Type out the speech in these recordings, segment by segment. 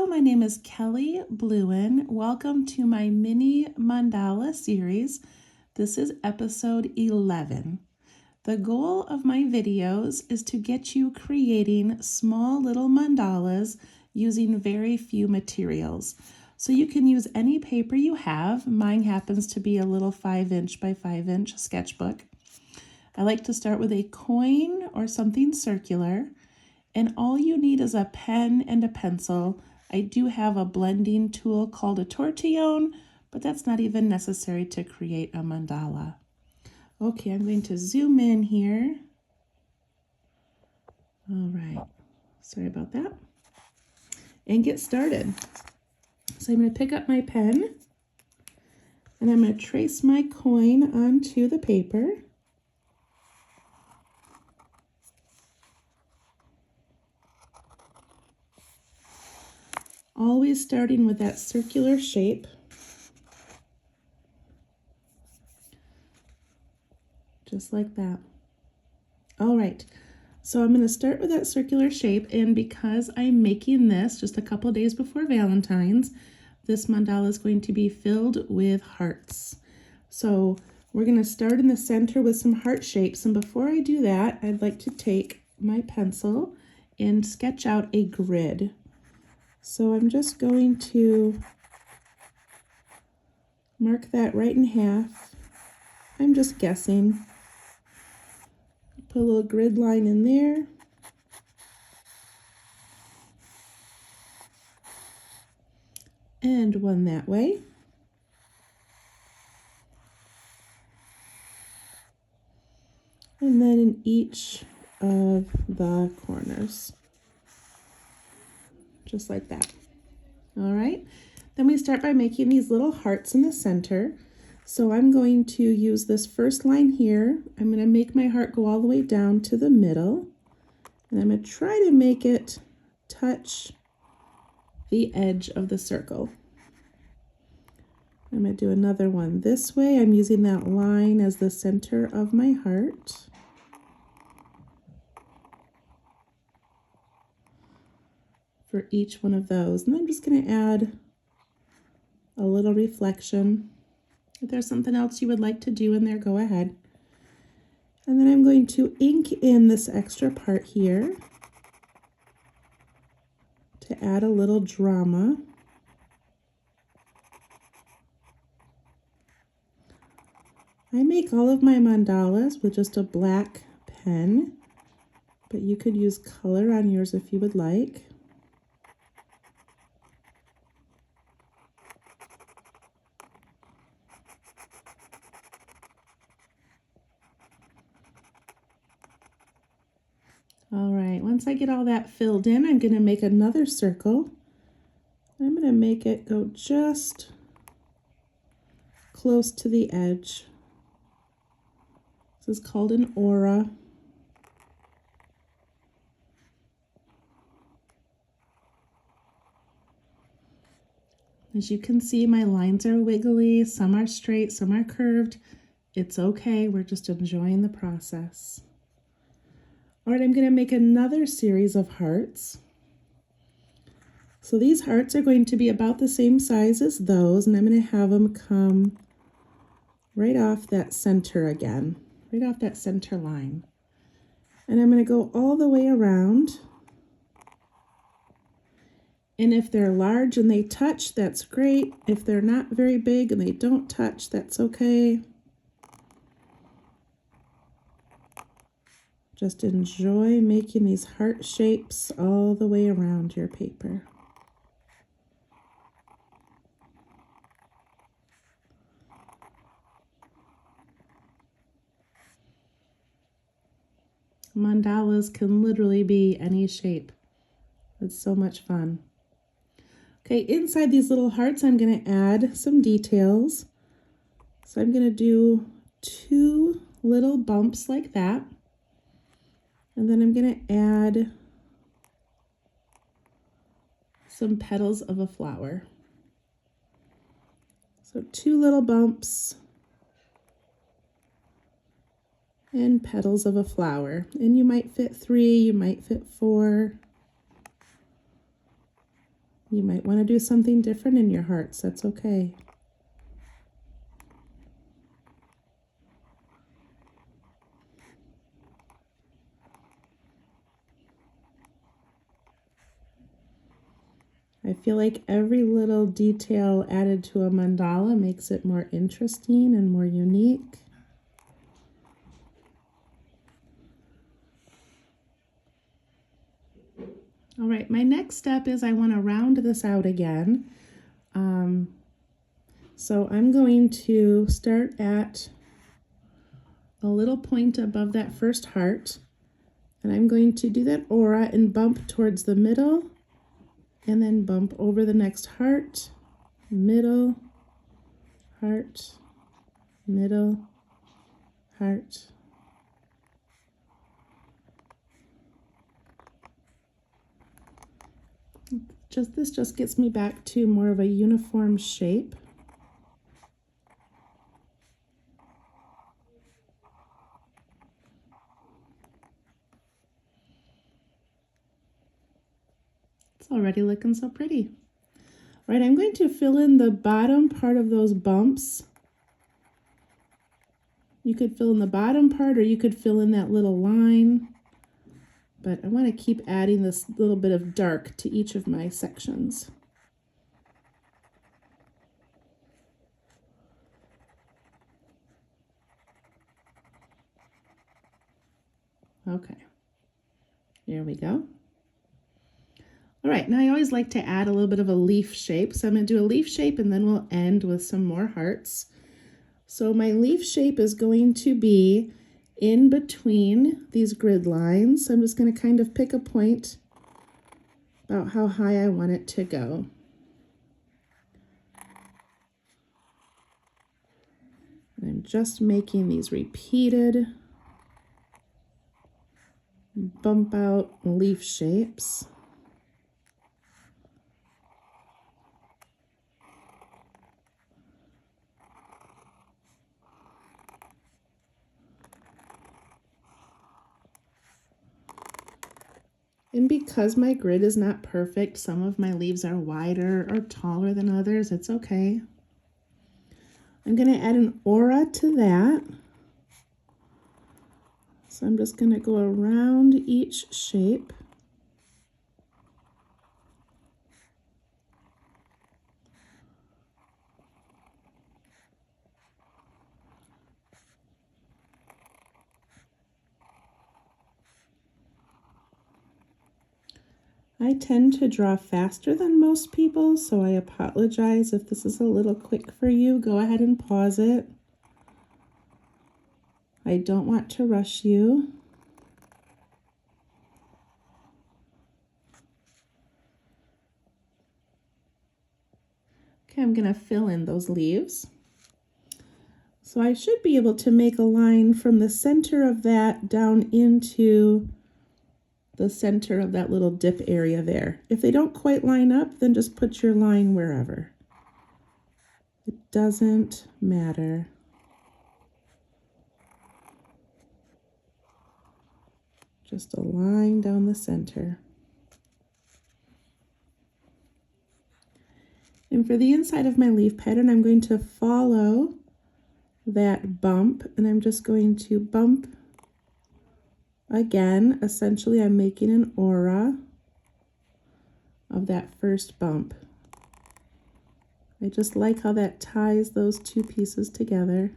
my name is Kelly Bluen. Welcome to my Mini-Mandala series. This is episode 11. The goal of my videos is to get you creating small little mandalas using very few materials. So you can use any paper you have. Mine happens to be a little 5" by 5" sketchbook. I like to start with a coin or something circular. And all you need is a pen and a pencil. I do have a blending tool called a tortillon, but that's not even necessary to create a mandala. Okay, I'm going to zoom in here. All right, sorry about that. And get started. So I'm going to pick up my pen, and I'm going to trace my coin onto the paper. Always starting with that circular shape. Just like that. All right, so I'm going to start with that circular shape, and because I'm making this just a couple days before Valentine's, this mandala is going to be filled with hearts. So we're going to start in the center with some heart shapes, and before I do that, I'd like to take my pencil and sketch out a grid. So I'm just going to mark that right in half. I'm just guessing. Put a little grid line in there. And one that way. And then in each of the corners. Just like that. All right, then we start by making these little hearts in the center. So I'm going to use this first line here. I'm going to make my heart go all the way down to the middle, and I'm going to try to make it touch the edge of the circle. I'm going to do another one this way. I'm using that line as the center of my heart. For each one of those, and I'm just going to add a little reflection. If there's something else you would like to do in there, go ahead. And then I'm going to ink in this extra part here to add a little drama. I make all of my mandalas with just a black pen, but you could use color on yours if you would like. All right, once I get all that filled in, I'm going to make another circle. I'm going to make it go just close to the edge. This is called an aura. As you can see, my lines are wiggly, some are straight, some are curved. It's okay, we're just enjoying the process. All right, I'm going to make another series of hearts. So these hearts are going to be about the same size as those, and I'm going to have them come right off that center again, right off that center line. And I'm going to go all the way around. And if they're large and they touch, that's great. If they're not very big and they don't touch, that's okay. Just enjoy making these heart shapes all the way around your paper. Mandalas can literally be any shape. It's so much fun. Okay, inside these little hearts, I'm going to add some details. So I'm going to do 2 little bumps like that. And then I'm going to add some petals of a flower. So 2 little bumps and petals of a flower. And you might fit 3, you might fit 4. You might want to do something different in your hearts. That's okay. I feel like every little detail added to a mandala makes it more interesting and more unique. All right, my next step is I want to round this out again. So I'm going to start at a little point above that first heart, and I'm going to do that aura and bump towards the middle, and then bump over the next heart, middle, heart, middle, heart. This just gets me back to more of a uniform shape. It's already looking so pretty. All right, I'm going to fill in the bottom part of those bumps. You could fill in the bottom part, or you could fill in that little line. But I want to keep adding this little bit of dark to each of my sections. Okay, there we go. All right, now I always like to add a little bit of a leaf shape. So I'm going to do a leaf shape and then we'll end with some more hearts. So my leaf shape is going to be in between these grid lines. So I'm just going to kind of pick a point about how high I want it to go. And I'm just making these repeated bump out leaf shapes. And because my grid is not perfect, some of my leaves are wider or taller than others. It's okay. I'm going to add an aura to that. So I'm just going to go around each shape. I tend to draw faster than most people, so I apologize if this is a little quick for you. Go ahead and pause it. I don't want to rush you. Okay, I'm going to fill in those leaves. So I should be able to make a line from the center of that down into the center of that little dip area there. If they don't quite line up, then just put your line wherever. It doesn't matter. Just a line down the center. And for the inside of my leaf pattern, I'm going to follow that bump, and I'm just going to bump again. Essentially, I'm making an aura of that first bump. I just like how that ties those two pieces together,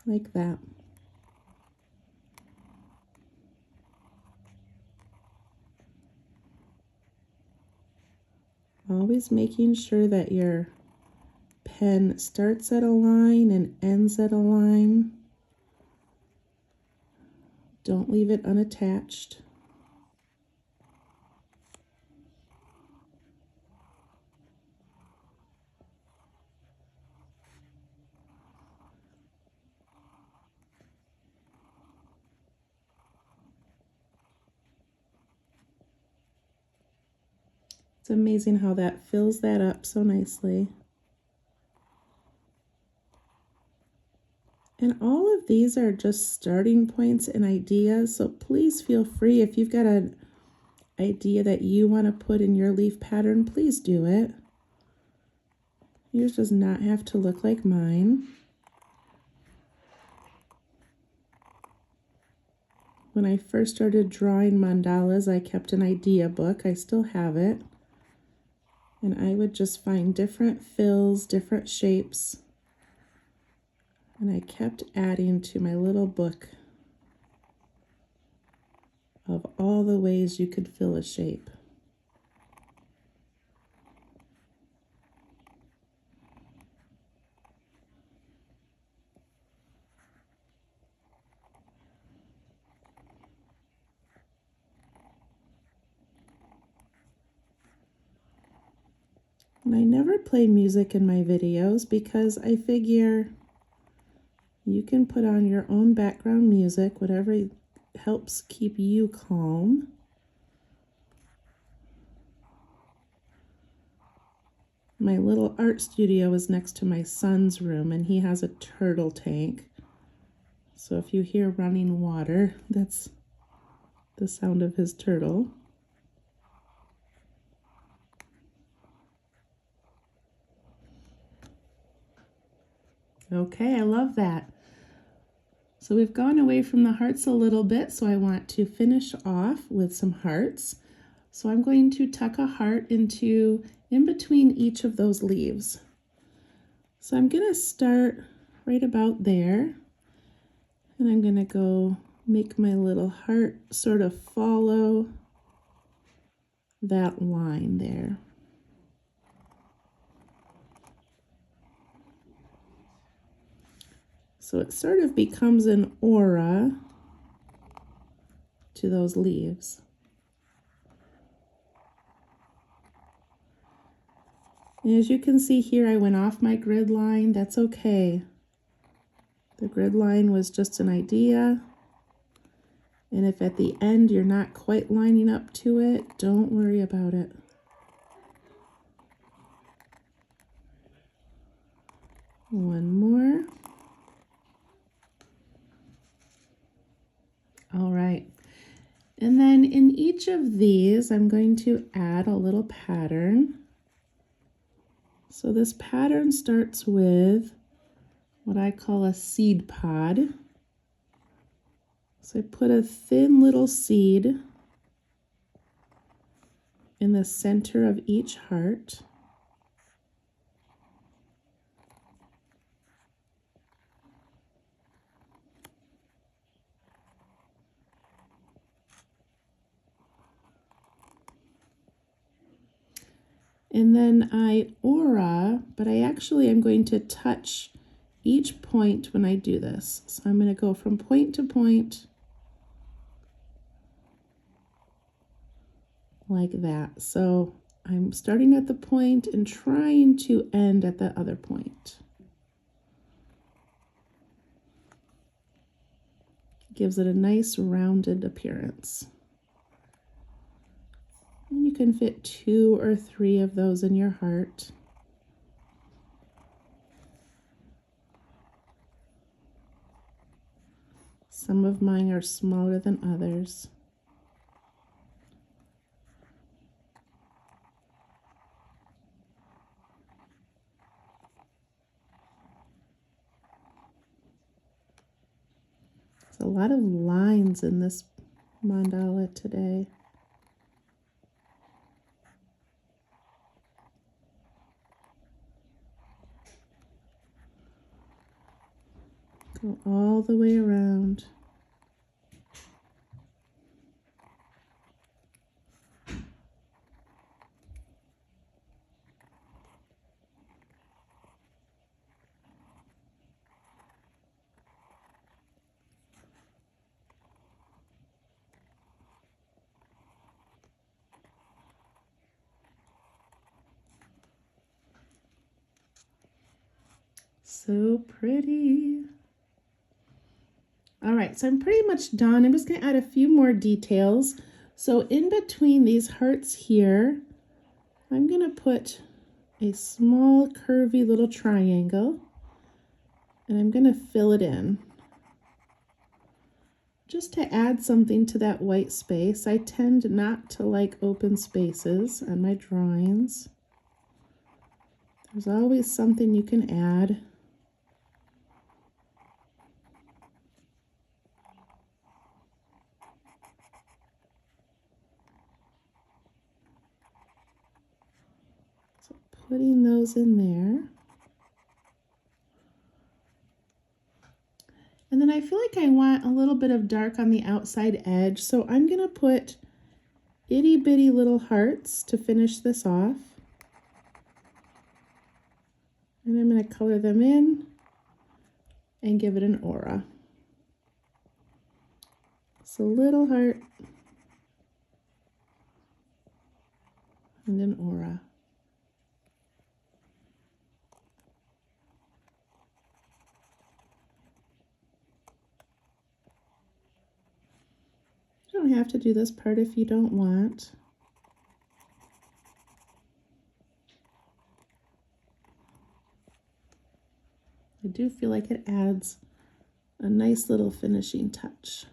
like that. Always making sure that your pen starts at a line and ends at a line. Don't leave it unattached. It's amazing how that fills that up so nicely. And all of these are just starting points and ideas, so please feel free if you've got an idea that you want to put in your leaf pattern, please do it. Yours does not have to look like mine. When I first started drawing mandalas, I kept an idea book. I still have it. And I would just find different fills, different shapes. And I kept adding to my little book of all the ways you could fill a shape. And I never play music in my videos because I figure you can put on your own background music, whatever helps keep you calm. My little art studio is next to my son's room, and he has a turtle tank. So if you hear running water, that's the sound of his turtle. Okay, I love that. So we've gone away from the hearts a little bit, so I want to finish off with some hearts. So I'm going to tuck a heart into in between each of those leaves. So I'm going to start right about there, and I'm going to go make my little heart sort of follow that line there. So it sort of becomes an aura to those leaves. And as you can see here, I went off my grid line. That's okay. The grid line was just an idea. And if at the end you're not quite lining up to it, don't worry about it. One more. All right. And then in each of these, I'm going to add a little pattern. So this pattern starts with what I call a seed pod. So I put a thin little seed in the center of each heart. And then I aura, but I actually am going to touch each point when I do this. So I'm going to go from point to point like that. So I'm starting at the point and trying to end at the other point. Gives it a nice rounded appearance. And you can fit 2 or 3 of those in your heart. Some of mine are smaller than others. There's a lot of lines in this mandala today. Go all the way around. So pretty. All right, so I'm pretty much done. I'm just going to add a few more details. So in between these hearts here, I'm going to put a small curvy little triangle, and I'm going to fill it in. just to add something to that white space. I tend not to like open spaces on my drawings. There's always something you can add. So putting those in there. And then I feel like I want a little bit of dark on the outside edge, so I'm going to put itty bitty little hearts to finish this off. And I'm going to color them in and give it an aura. So little heart and an aura. You don't have to do this part if you don't want. I do feel like it adds a nice little finishing touch.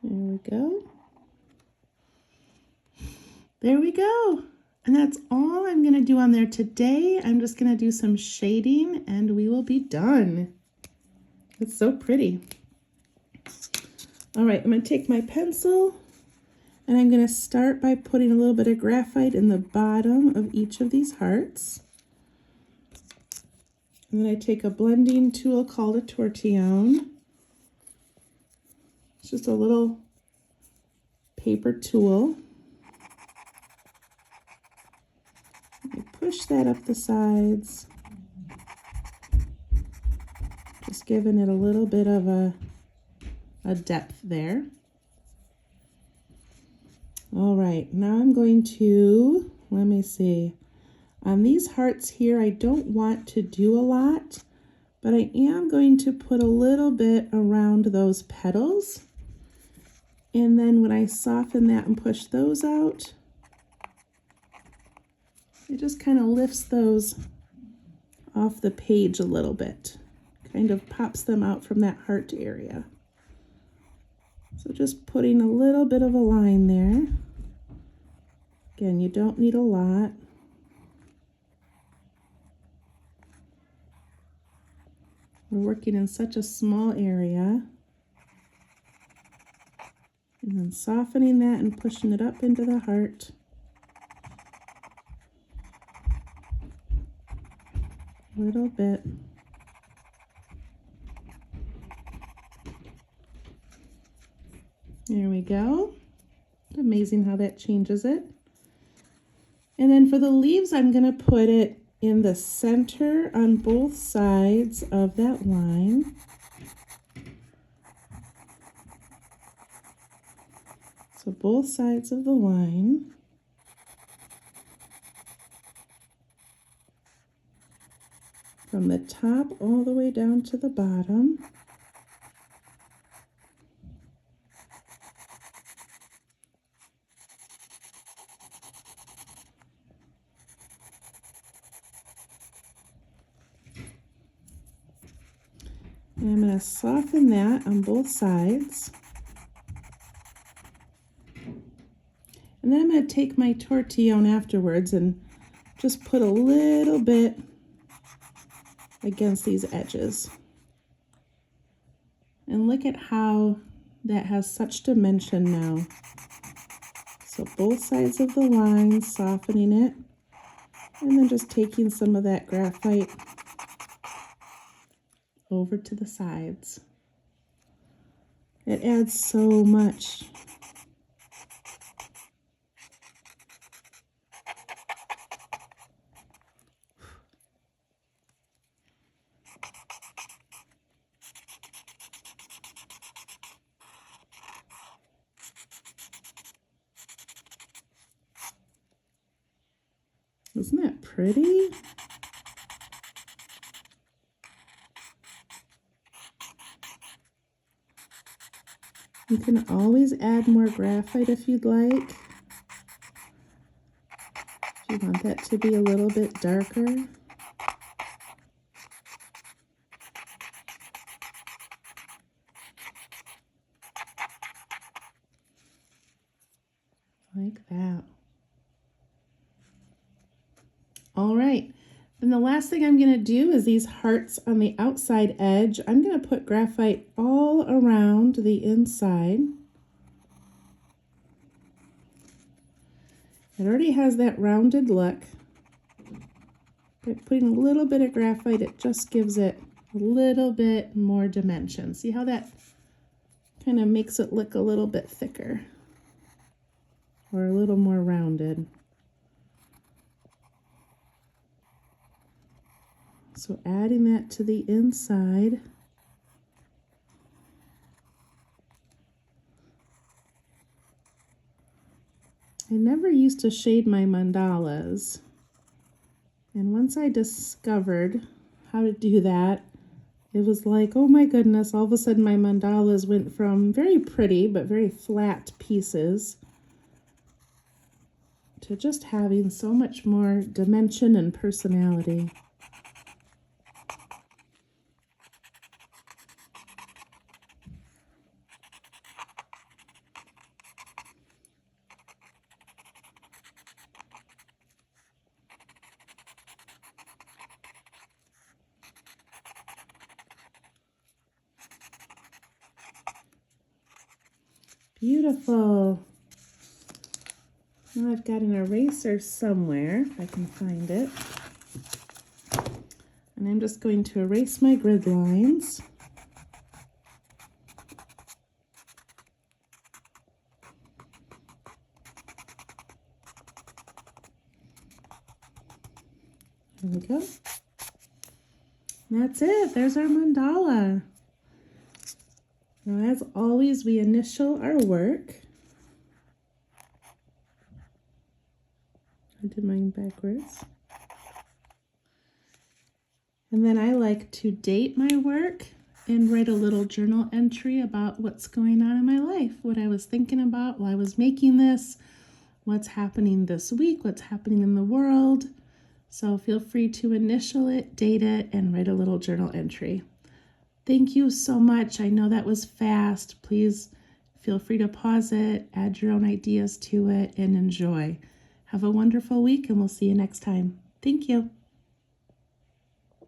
There we go. There we go. And that's all I'm going to do on there today. I'm just going to do some shading and we will be done. It's so pretty. All right, I'm going to take my pencil and I'm going to start by putting a little bit of graphite in the bottom of each of these hearts. And then I take a blending tool called a tortillon. It's just a little paper tool. I push that up the sides, just giving it a little bit of a depth there. All right, now I'm going to, let me see, on these hearts here, I don't want to do a lot, but I am going to put a little bit around those petals. And then when I soften that and push those out, it just kind of lifts those off the page a little bit, kind of pops them out from that heart area. So just putting a little bit of a line there. Again, you don't need a lot. We're working in such a small area. And then softening that and pushing it up into the heart. A little bit. There we go. Amazing how that changes it. And then for the leaves, I'm going to put it in the center on both sides of that line. So both sides of the line. From the top all the way down to the bottom. And I'm going to soften that on both sides. And then I'm going to take my tortillon afterwards and just put a little bit against these edges. And look at how that has such dimension now. So both sides of the line, softening it, and then just taking some of that graphite over to the sides. It adds so much. Isn't that pretty? You can always add more graphite if you'd like. If you want that to be a little bit darker. Like that. All right. And the last thing I'm going to do is these hearts on the outside edge. I'm going to put graphite all around the inside. It already has that rounded look. By putting a little bit of graphite, it just gives it a little bit more dimension. See how that kind of makes it look a little bit thicker or a little more rounded. So adding that to the inside. I never used to shade my mandalas. And once I discovered how to do that, it was like, oh my goodness, all of a sudden my mandalas went from very pretty but very flat pieces to just having so much more dimension and personality. Beautiful. Now I've got an eraser somewhere, if I can find it. And I'm just going to erase my grid lines. There we go. And that's it. There's our mandala. Now, as always, we initial our work. I did mine backwards. And then I like to date my work and write a little journal entry about what's going on in my life, what I was thinking about while I was making this, what's happening this week, what's happening in the world. So feel free to initial it, date it, and write a little journal entry. Thank you so much. I know that was fast. Please feel free to pause it, add your own ideas to it, and enjoy. Have a wonderful week, and we'll see you next time. Thank you.